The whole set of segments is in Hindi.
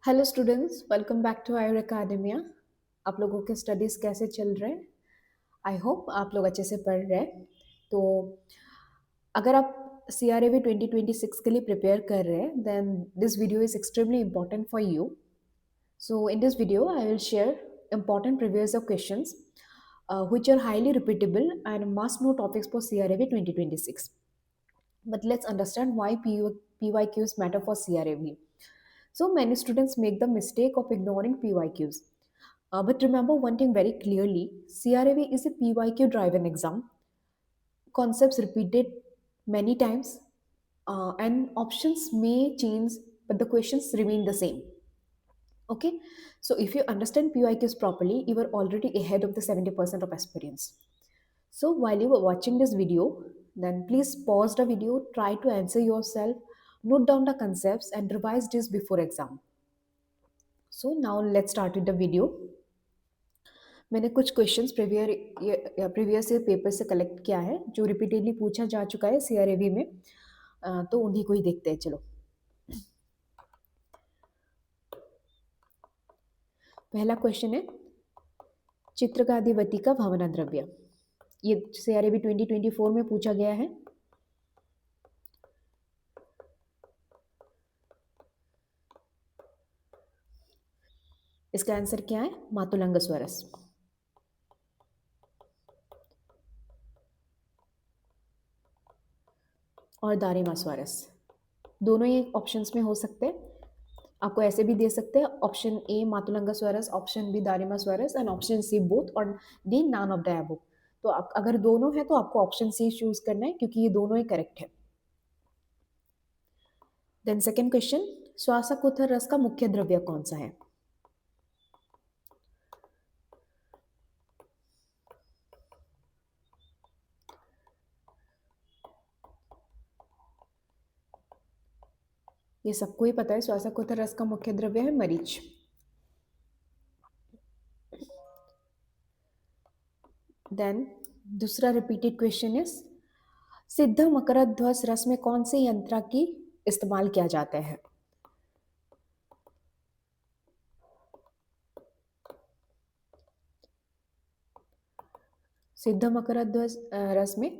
Hello students, welcome back to our academia. आप लोगों के स्टडीज़ कैसे चल रहे हैं? आई होप आप लोग अच्छे से पढ़ रहे हैं। तो अगर आप CRAV 2026 के लिए प्रिपेयर कर रहे हैं then this video is extremely important for you. So in this video I will share important previous year questions which are highly repeatable and must know topics for CRAV 2026. But let's understand why PYQs matter for CRAV. So many students make the mistake of ignoring PYQs. But remember one thing very clearly: CRAV is a PYQ driven exam. Concepts repeated many times, and options may change, but the questions remain the same. Okay, so if you understand PYQs properly, you are already ahead of the 70% of aspirants. So while you are watching this video, then please pause the video, try to answer yourself, note down the concepts, and revise this before exam. So now let's start with the video. मैंने कुछ क्वेश्चंस प्रीवियस ईयर पेपर से कलेक्ट किया है जो रिपीटेडली पूछा जा चुका है CRAV में. तो उन्हीं को ही देखते हैं. चलो, पहला क्वेश्चन है चित्रगादिवती का भावना द्रव्य. ये CRAV 2024 में पूछा गया है. इसका आंसर क्या है? मातुलंग स्वरस. और दारिमा स्वरस. दोनों ही ऑप्शंस में हो सकते हैं. आपको ऐसे भी दे सकते हैं, ऑप्शन ए मातुलंग स्वरस, ऑप्शन बी दारिमा स्वरस एंड ऑप्शन सी बोथ और D none of the above. तो आप अगर दोनों है तो आपको ऑप्शन सी चूज करना है क्योंकि ये दोनों ही करेक्ट है. देन सेकेंड क्वेश्चन, श्वासकोत्थर रस का मुख्य द्रव्य कौन सा है? ये सबको ही पता है, श्वासकोत्थर रस का मुख्य द्रव्य है मरीच. देन दूसरा रिपीटेड क्वेश्चन इज सिद्ध मकरध्वज रस में कौन से यंत्र की इस्तेमाल किया जाता है? सिद्ध मकरध्वज रस में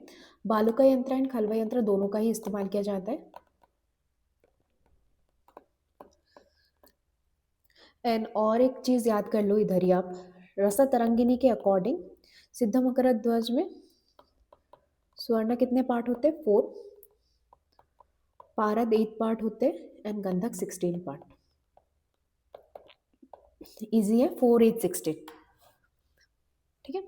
बालुका यंत्र एंड खलवा यंत्र दोनों का ही इस्तेमाल किया जाता है. एंड और एक चीज याद कर लो इधर ही आप, रस तरंगिनी के अकॉर्डिंग सिद्ध मकरध्वज में स्वर्ण कितने पार्ट होते हैं? 4. पारद 8 पार्ट होते हैं एंड गंधक 16 पार्ट. इजी है, 4 8 16. ठीक है.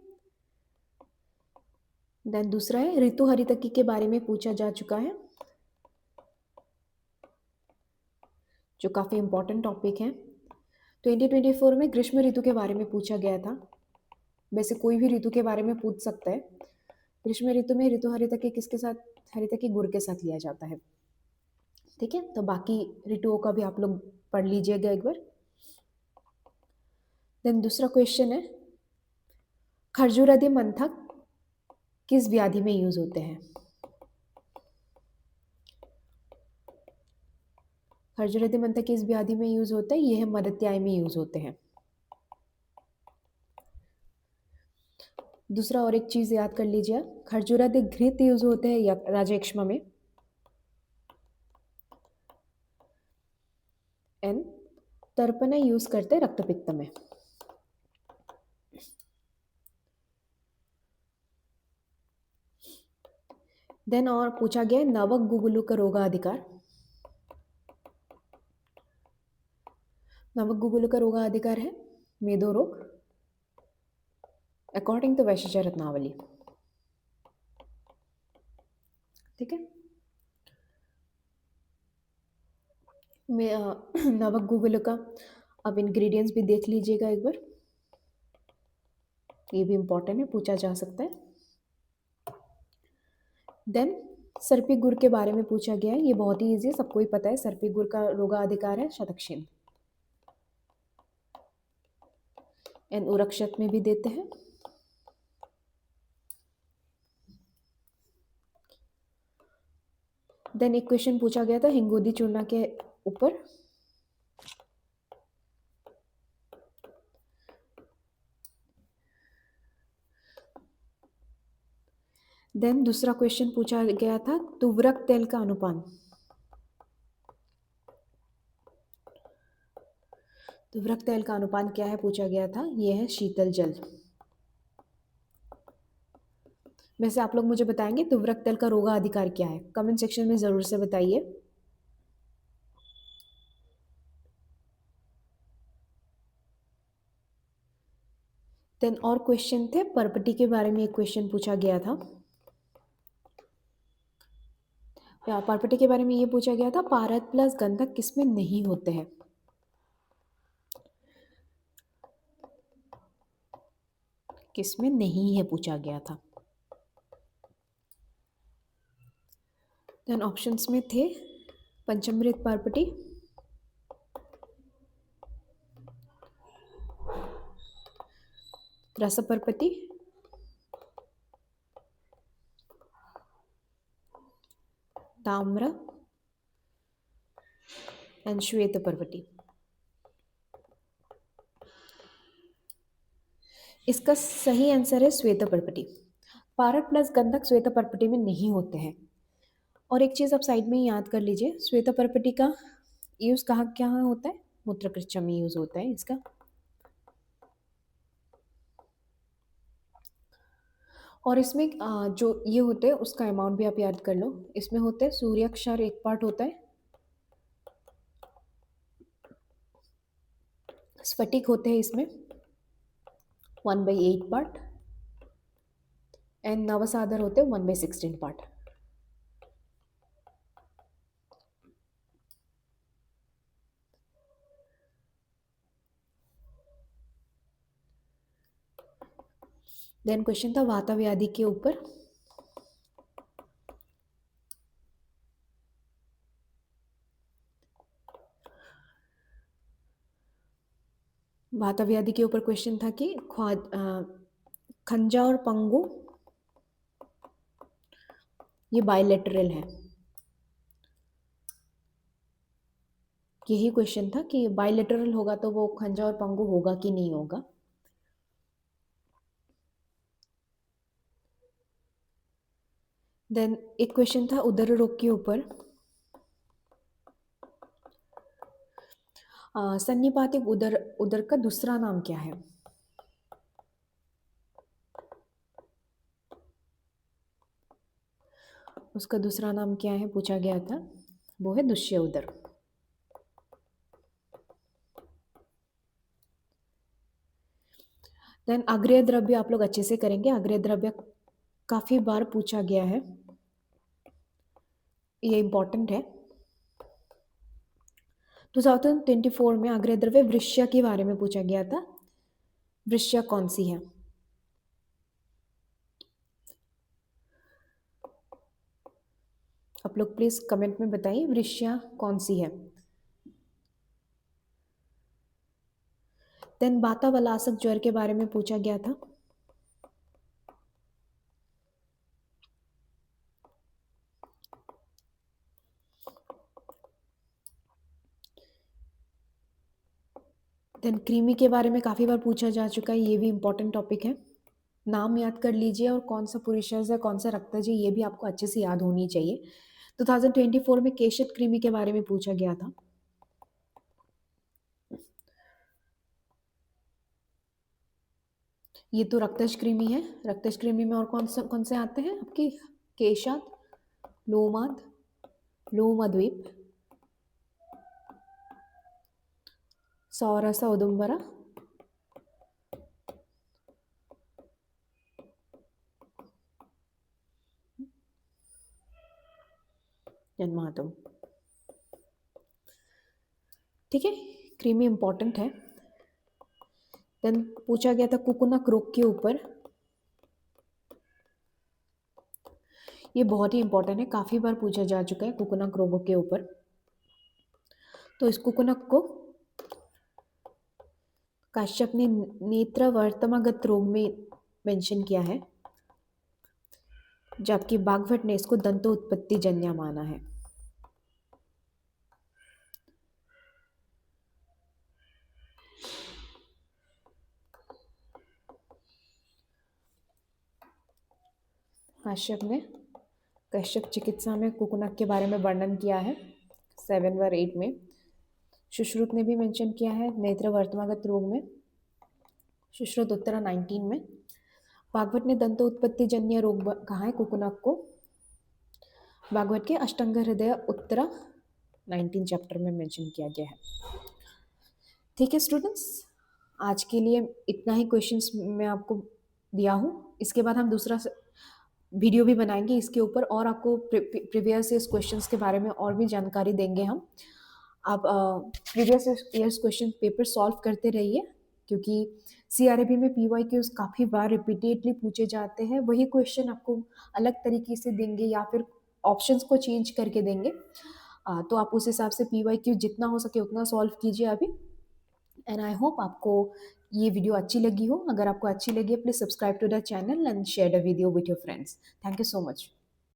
देन दूसरा है ऋतु हरितकी के बारे में पूछा जा चुका है, जो काफी इंपॉर्टेंट टॉपिक है. 2024 में ग्रीष्म ऋतु के बारे में पूछा गया था. वैसे कोई भी ऋतु के बारे में पूछ सकता है. ग्रीष्म ऋतु में ऋतु हरितकी किसके साथ? हरितकी गुड़ के साथ लिया जाता है. ठीक है, तो बाकी ऋतुओं का भी आप लोग पढ़ लीजिएगा एक बार. देन दूसरा क्वेश्चन है खरजूरादि मंथक किस व्याधि में यूज होते हैं? खरजूरादि मंथक किस व्याधि में यूज होता है? यह मदत्याय में यूज होते हैं. दूसरा और एक चीज याद कर लीजिए, खरजूरादि घृत यूज होते हैं या राजयक्ष्मा में. एंड तर्पणा यूज करते हैं रक्तपित्त में. देन और पूछा गया नवक गुगुलु का रोगाधिकार. नवक गुगुलु का रोगाधिकार है मेदो रोग अकॉर्डिंग टू वैशिष्ट रत्नावली. ठीक है. नवक गुगुलु का अब इंग्रेडिएंट्स भी देख लीजिएगा एक बार, ये भी इंपॉर्टेंट है, पूछा जा सकता है. देन सर्पी गुड़ के बारे में पूछा गया है, ये बहुत ही इजी है, सबको ही पता है. सर्पी गुड़ का रोगाधिकार है शतक्षीण. एंड उरक्षक में भी देते हैं. देन एक क्वेश्चन पूछा गया था हिंगोदी चूर्णा के ऊपर. देन दूसरा क्वेश्चन पूछा गया था तुवरक तेल का अनुपान। तुवरक तेल का अनुपान क्या है पूछा गया था, ये है शीतल जल। वैसे आप लोग मुझे बताएंगे तुवरक तेल का रोगाधिकार क्या है, कमेंट सेक्शन में जरूर से बताइए। देन और क्वेश्चन थे, पर्पटी के बारे में एक क्वेश्चन पूछा गया था। पर्पटी के बारे में ये पूछा गया था पारद प्लस गंधक किसमें नहीं होते हैं। किसमें नहीं है पूछा गया था। देन ऑप्शंस में थे पंचमृत पर्पटी, रस पर्पटी, ताम्र एंड श्वेत पर्पटी। इसका सही आंसर है श्वेत पर्पटी। पारद प्लस गंधक श्वेत पर्पटी में नहीं होते हैं। और एक चीज आप साइड में ही याद कर लीजिए, श्वेत पर्पटी का यूज कहाँ क्या होता है, मूत्रकृच्य में यूज होता है इसका। और इसमें जो ये होते हैं उसका अमाउंट भी आप याद कर लो। इसमें होते हैं सूर्याक्षर एक पार्ट होता है, स्फटिक होते हैं इसमें 1/8 पार्ट, एंड नवसाधर होते हैं 1/16 पार्ट। देन क्वेश्चन था वाता व्याधि के ऊपर। वाता व्याधि के ऊपर क्वेश्चन था कि खंजा और पंगु ये बायलेटरल है। यही क्वेश्चन था कि बायलेटरल होगा तो वो खंजा और पंगु होगा कि नहीं होगा। देन एक क्वेश्चन था उदर रोग के ऊपर। सन्निपातिक उदर उदर का दूसरा नाम क्या है। उसका दूसरा नाम क्या है पूछा गया था, वो है दुष्य उदर। देन अग्रय द्रव्य आप लोग अच्छे से करेंगे, अग्रय द्रव्य काफी बार पूछा गया है, ये इंपॉर्टेंट है। 2024 में अग्रय द्रव्य वृश्य के बारे में पूछा गया था। वृश्य कौन सी है। आप लोग प्लीज कमेंट में बताइए वृश्य कौन सी है। देन वातावलासक ज्वर के बारे में पूछा गया था। देन कृमि के बारे में काफी बार पूछा जा चुका है, ये भी इंपॉर्टेंट टॉपिक है। नाम याद कर लीजिए और कौन सा पुरुषज है कौन सा रक्तज है ये भी आपको अच्छे से याद होनी चाहिए। 2024 में केशत कृमि के बारे में पूछा गया था। ये तो रक्तज कृमि है। रक्तज कृमि में और कौन से आते हैं आपकी, केशात, लोमाद, लोमद्वीप, सौरस औदुंबरा, जन्मातुम। ठीक है, कृमि इंपॉर्टेंट है। देन पूछा गया था कुकुनक रोग के ऊपर। ये बहुत ही इंपॉर्टेंट है, काफी बार पूछा जा चुका है कुकुनक रोगों के ऊपर। तो इस कुकुनक को काश्यप ने नेत्र वर्तमागत रोग में मेंशन किया है, जबकि बागभट ने इसको दंतो उत्पत्ति जन्य माना है। काश्यप ने कश्यप चिकित्सा में कुकुनक के बारे में वर्णन किया है 7 व 8 में। सुश्रुत ने भी मेंशन किया है नेत्र वर्तमागत रोग में, सुश्रुत उत्तरा 19 में। भागवत ने दंतोत्पत्ति जन्य रोग कहा है कुकुनक को, भागवत के अष्टांग हृदय उत्तरा 19 चैप्टर में मेंशन किया गया है। ठीक है स्टूडेंट्स, आज के लिए इतना ही क्वेश्चंस मैं आपको दिया हूँ। इसके बाद हम दूसरा वीडियो भी बनाएंगे इसके ऊपर और आपको प्रीवियस ईयर्स क्वेश्चंस के बारे में और भी जानकारी देंगे हम। आप previous years question paper solve करते रहिए, क्योंकि CRAB में PYQs काफ़ी बार रिपीटेडली पूछे जाते हैं। वही क्वेश्चन आपको अलग तरीके से देंगे या फिर ऑप्शंस को चेंज करके देंगे। तो आप उस हिसाब से PYQ जितना हो सके उतना सॉल्व कीजिए अभी। एंड आई होप आपको ये वीडियो अच्छी लगी हो। अगर आपको अच्छी लगी है please subscribe to the channel and share the video with your friends. Thank you so much.